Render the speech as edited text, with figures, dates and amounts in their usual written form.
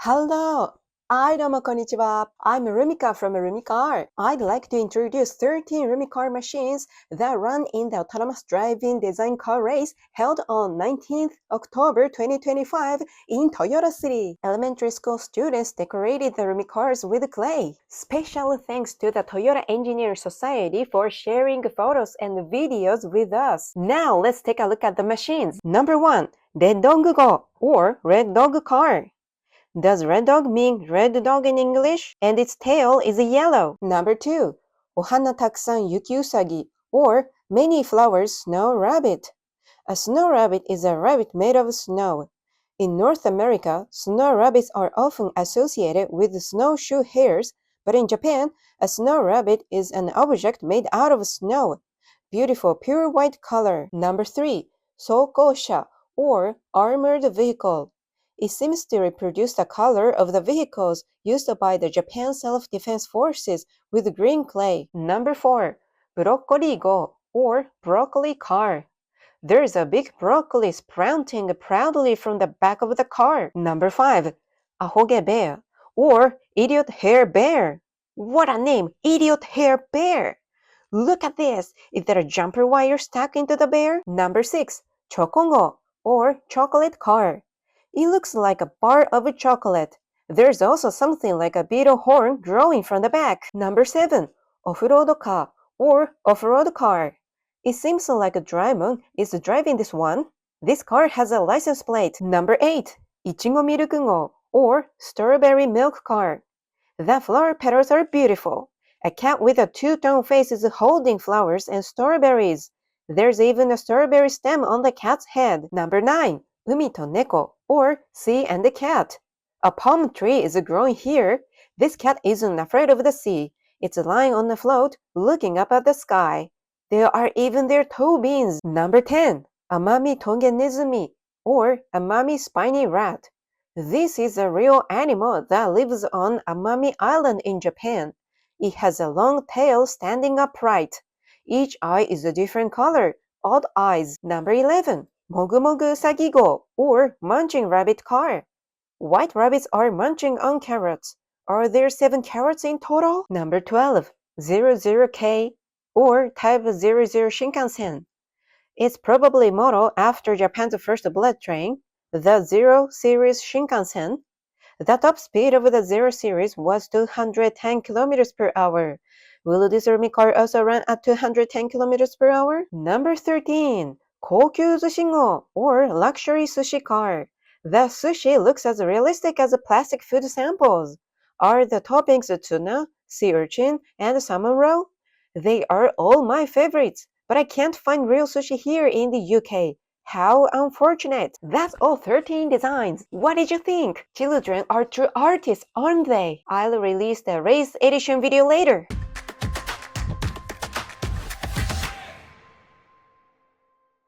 Hello! はい、どうもこんにちは。I'm RumiCar from RumiCar. I'd like to introduce 13 RumiCar machines that run in the autonomous driving design car race held on 19th October 2025 in Toyota City. Elementary school students decorated the RumiCars with clay. Special thanks to the Toyota Engineering Society for sharing photos and videos with us. Now let's take a look at the machines. Number 1. Red Dog Go or Red Dog Car.Does red dog mean red dog in English? And its tail is yellow. Number 2. お花たくさん雪うさぎ or many flowers snow rabbit. A snow rabbit is a rabbit made of snow. In North America, snow rabbits are often associated with snowshoe hares, but in Japan, a snow rabbit is an object made out of snow. Beautiful pure white color. Number 3. 装甲車 or armored vehicle.It seems to reproduce the color of the vehicles used by the Japan Self-Defense Forces with green clay. Number 4. Broccoli Go or Broccoli Car. There is a big broccoli sprouting proudly from the back of the car. Number 5. Ahoge Bear or Idiot Hair Bear. What a name! Idiot Hair Bear! Look at this! Is there a jumper wire stuck into the bear? Number 6. Chokongo or Chocolate Car.It looks like a bar of chocolate. There's also something like a beetle horn growing from the back. Number 7. Off-road car or off-road car. It seems like a Draemon is driving this one. This car has a license plate. Number 8. Ichigo Milk Go or strawberry milk car. The flower petals are beautiful. A cat with a two-tone face is holding flowers and strawberries. There's even a strawberry stem on the cat's head. Number 9. 海と猫 or sea and the cat. A palm tree is growing here. This cat isn't afraid of the sea. It's lying on a float, looking up at the sky. There are even their toe beans. Number 10. Amami Toge Nezumi or Amami Spiny Rat. This is a real animal that lives on Amami Island in Japan. It has a long tail standing upright. Each eye is a different color, odd eyes. Number 11. Mogu Mogu Usagi Go or Munching Rabbit Car. White rabbits are munching on carrots. Are there 7 carrots in total? Number 12. 00K or Type 00 Shinkansen. It's probably modeled after Japan's first bullet train, the 0 Series Shinkansen. The top speed of the 0 Series was 210 kilometers per hour. Will this RumiCar also run at 210 kilometers per hour? Number 13. 高級寿司号 or luxury sushi car. The sushi looks as realistic as plastic food samples. Are the toppings tuna, sea urchin, and salmon roe? They are all my favorites, but I can't find real sushi here in the UK. How unfortunate. That's all 13 designs. What did you think? Children are true artists, aren't they? I'll release the race edition video later.